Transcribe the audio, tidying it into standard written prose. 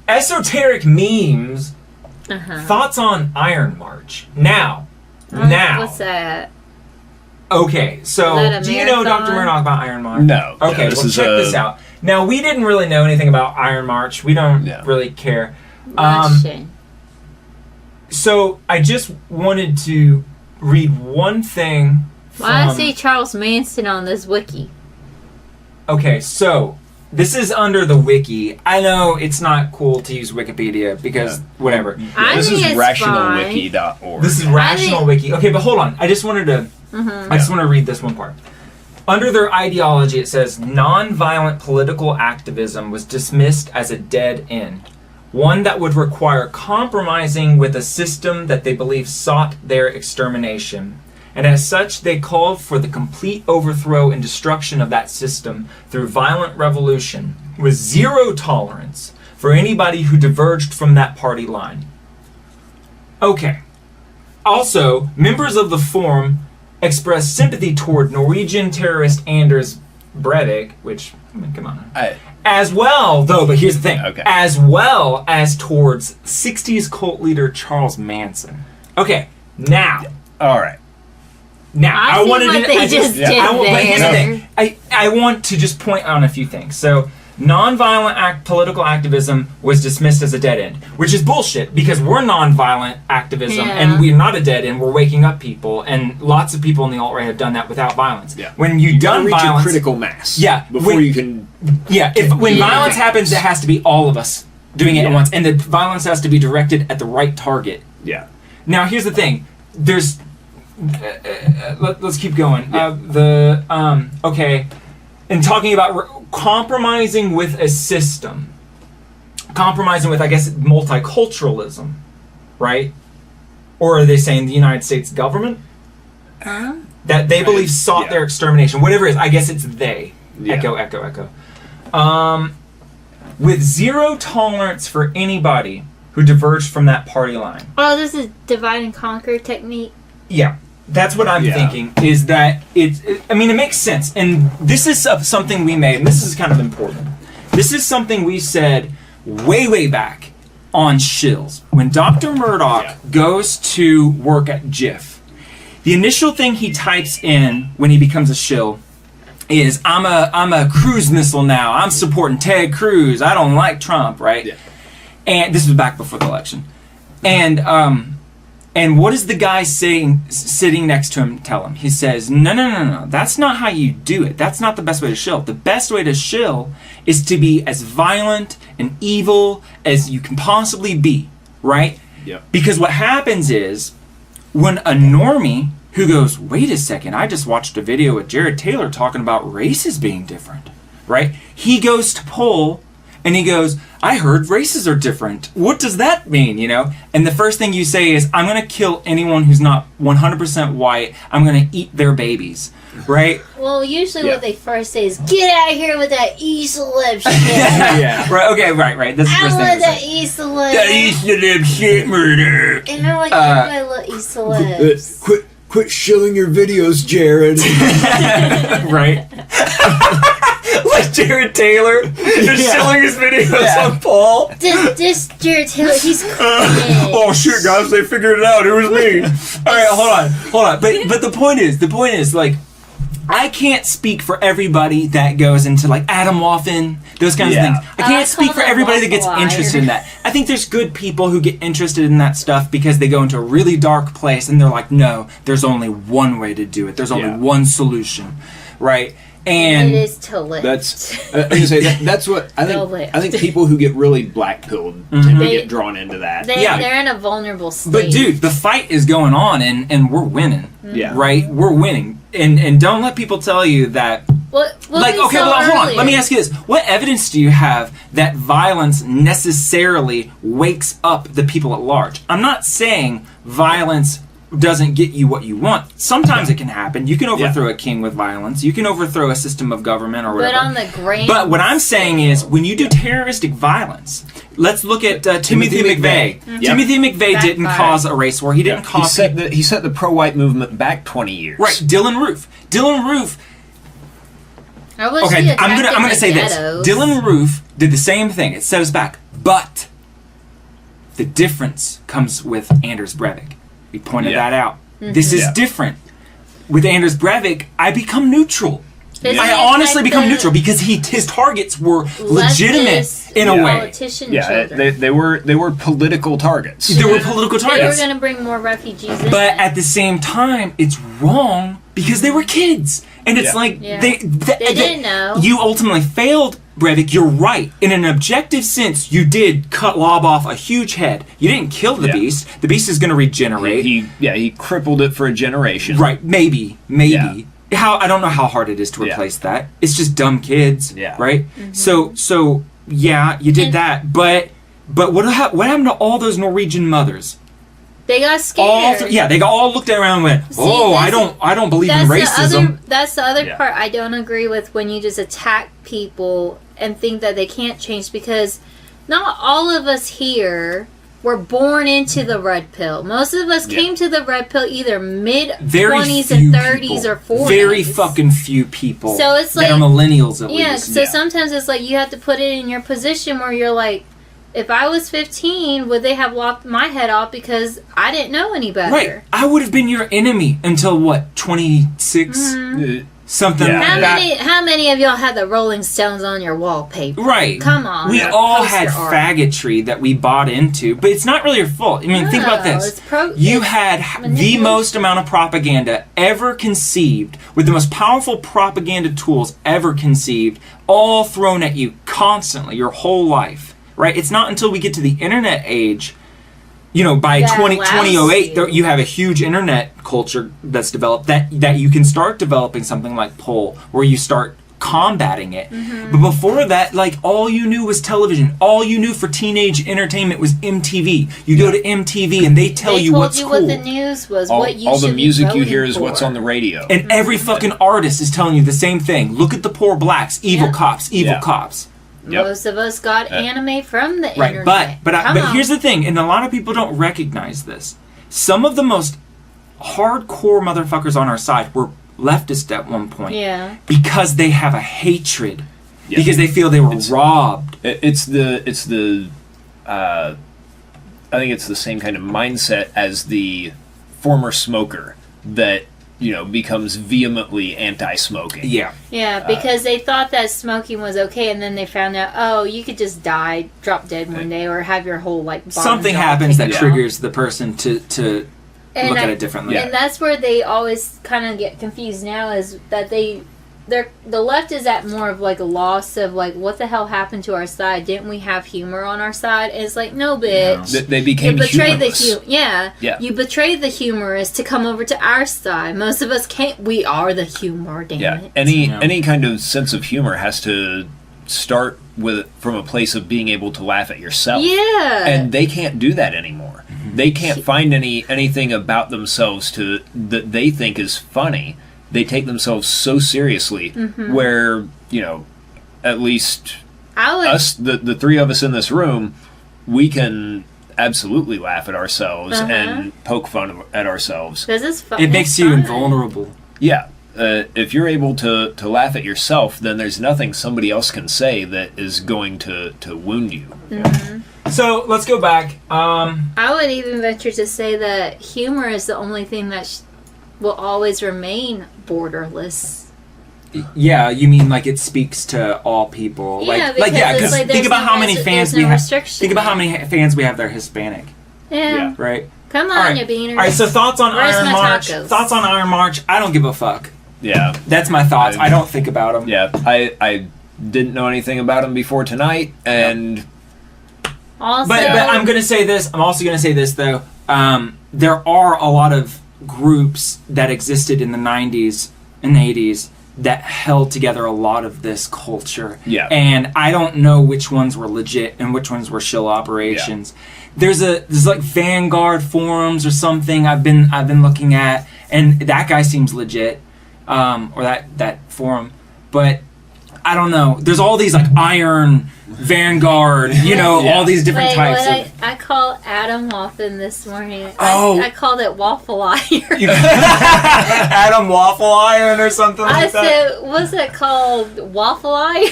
esoteric memes. Thoughts on Iron March. Now. What's that? Okay, so do you know Dr. Murdoch about Iron March? No. Okay, well check this out. Now, we didn't really know anything about Iron March. We don't really care. So I just wanted to read one thing. I see Charles Manson on this wiki. Okay, so this is under the wiki. I know it's not cool to use Wikipedia because whatever. This is rationalwiki.org. This is Rational Wiki. Okay, but hold on. I just wanted to I just want to read this one part. Under their ideology, it says non-violent political activism was dismissed as a dead end, one that would require compromising with a system that they believe sought their extermination. And as such, they called for the complete overthrow and destruction of that system through violent revolution, with zero tolerance for anybody who diverged from that party line. Okay. Also, members of the forum expressed sympathy toward Norwegian terrorist Anders Breivik, which, I mean, come on. As well, though, but here's the thing. As well as towards 60s cult leader Charles Manson. Okay, now. All right. Now, I want to just point on a few things. So, nonviolent political activism was dismissed as a dead end, which is bullshit because we're nonviolent activism and we're not a dead end. We're waking up people, and lots of people in the alt-right have done that without violence. Yeah. When you done reach violence, a critical mass. Yeah. Before you can. Yeah. When violence happens, it has to be all of us doing it at once, and the violence has to be directed at the right target. Yeah. Now, here's the thing. There's. Let's keep going. Okay. And talking about compromising with a system. Compromising with, I guess, multiculturalism. Right? Or are they saying the United States government? That they believe sought their extermination. Whatever it is. I guess it's they. Yeah. Echo. With zero tolerance for anybody who diverged from that party line. Oh, this is divide and conquer technique? Yeah. That's what I'm thinking, is that I mean, it makes sense. And this is something we made, and this is kind of important. This is something we said way back on Shills. When Dr. Murdoch goes to work at JIF, the initial thing he types in when he becomes a shill is, I'm a cruise missile now. I'm supporting Ted Cruz. I don't like Trump, right? Yeah. And this was back before the election. And what is the guy saying, sitting next to him, tell him? He says, no. That's not how you do it. That's not the best way to shill. The best way to shill is to be as violent and evil as you can possibly be, right? Yep. Because what happens is, when a normie who goes, wait a second, I just watched a video with Jared Taylor talking about races being different, right? He goes to poll and he goes, I heard races are different. What does that mean, you know? And the first thing you say is, I'm going to kill anyone who's not 100% white. I'm going to eat their babies, right? Well, usually what they first say is, get out of here with that E-celeb shit. Yeah. Right, okay, right. That's the first thing. I want that E-celeb. That E-celeb shit, Murdoch. And I'm like, I love E-celebs. Quit shilling your videos, Jared. Right? Like Jared Taylor just shilling his videos on Paul. This Jared Taylor, he's crazy. Oh shit, guys, they figured it out. It was me. All right, hold on. But the point is, like, I can't speak for everybody that goes into, like, Adam Waffen, those kinds of things. I can't speak for everybody that gets interested in that. I think there's good people who get interested in that stuff because they go into a really dark place and they're like, no, there's only one way to do it. There's only one solution, right? And it is to live. That's that's what I think. I think people who get really black pilled tend to get drawn into that. They're in a vulnerable state. But dude, the fight is going on, and we're winning. Yeah. Right, we're winning, and don't let people tell you that. Hold on. Let me ask you this: what evidence do you have that violence necessarily wakes up the people at large? I'm not saying violence doesn't get you what you want. Sometimes it can happen. You can overthrow a king with violence. You can overthrow a system of government or whatever. But on the grand But what I'm saying is, when you do terroristic violence, let's look at Timothy McVeigh. Timothy McVeigh didn't cause a race war. He didn't cause... He set the pro-white movement back 20 years. Right. Dylan Roof. Okay, I'm gonna say this. Dylan Roof did the same thing. It set us back. But The difference comes with Anders Breivik. We pointed that out. This is different. With Anders Breivik, I become neutral. I honestly become neutral because his targets were legitimate in a way. They were political targets. They were political targets. They were going to bring more refugees in. But at the same time, it's wrong because they were kids. And it's like, they didn't know. You ultimately failed, Breivik. You're right. In an objective sense, you did lob off a huge head. You didn't kill the beast. The beast is going to regenerate. He crippled it for a generation. Right. Maybe. Yeah. I don't know how hard it is to replace that. It's just dumb kids, right? So you did that, but what happened to all those Norwegian mothers? They got scared. They all looked around and went, I don't believe in racism. That's the other part I don't agree with, when you just attack people and think that they can't change, because not all of us here were born into the red pill. Most of us came to the red pill either mid-20s and 30s or 40s. Very fucking few people. So it's like, that are millennials at least. So sometimes it's like you have to put it in your position where you're like, if I was 15, would they have lopped my head off because I didn't know any better? Right. I would have been your enemy until, 26? Something like that. How many of y'all had the Rolling Stones on your wallpaper? Right. Come on. We all had faggotry that we bought into, but it's not really your fault. I mean, think about this. You had the most amount of propaganda ever conceived, with the most powerful propaganda tools ever conceived, all thrown at you constantly your whole life. Right? It's not until we get to the internet age, by 2008, you have a huge internet culture that's developed that you can start developing something like Poll, where you start combating it. But before that, all you knew was television. All you knew for teenage entertainment was MTV. You go to MTV and they tell you what's cool. What the news was, what you all should the music be you hear is for. what's on the radio. And every fucking artist is telling you the same thing. Look at the poor blacks, evil cops, evil cops. Most of us got anime from the internet. Right, but here's the thing, and a lot of people don't recognize this. Some of the most hardcore motherfuckers on our side were leftists at one point. Yeah. Because they have a hatred. Yeah. Because they feel they were robbed. I think it's the same kind of mindset as the former smoker that becomes vehemently anti-smoking. Yeah. Yeah, because they thought that smoking was okay, and then they found out, you could just die, drop dead one day, or have your whole, something happens that triggers the person to look at it differently. And that's where they always kind of get confused now, is that the left is at more of a loss of what the hell happened to our side? Didn't we have humor on our side? And it's like, no, bitch. No. They became humorless. You betrayed the humorous to come over to our side. Most of us can't. We are the humor. Damn it. Any kind of sense of humor has to start from a place of being able to laugh at yourself. Yeah. And they can't do that anymore. They can't find anything about themselves that they think is funny. They take themselves so seriously, where, at least us, the three of us in this room, we can absolutely laugh at ourselves and poke fun at ourselves. It makes you invulnerable. Yeah. If you're able to laugh at yourself, then there's nothing somebody else can say that is going to wound you. So, let's go back. I would even venture to say that humor is the only thing that will always remain borderless. Yeah, you mean it speaks to all people? Yeah, because think about how many fans we have. Think about how many fans we have that are Hispanic. Yeah. Right. Come on, you beaners. All right. So thoughts on Where's Iron my March? tacos? Thoughts on Iron March? I don't give a fuck. Yeah. That's my thoughts. I don't think about them. Yeah. I didn't know anything about them before tonight, and. Also, but I'm gonna say this. I'm also gonna say this though. There are a lot of groups that existed in the 90s and 80s that held together a lot of this culture. Yeah. And I don't know which ones were legit and which ones were shill operations. Yeah. There's Vanguard forums or something I've been looking at, and that guy seems legit, or that forum. But I don't know. There's all these Iron Vanguard, all these different types. I called Adam Waffen this morning. Oh. I called it Waffle Iron. Adam Waffle Iron or something like that. I said, what's it called? Waffle Iron?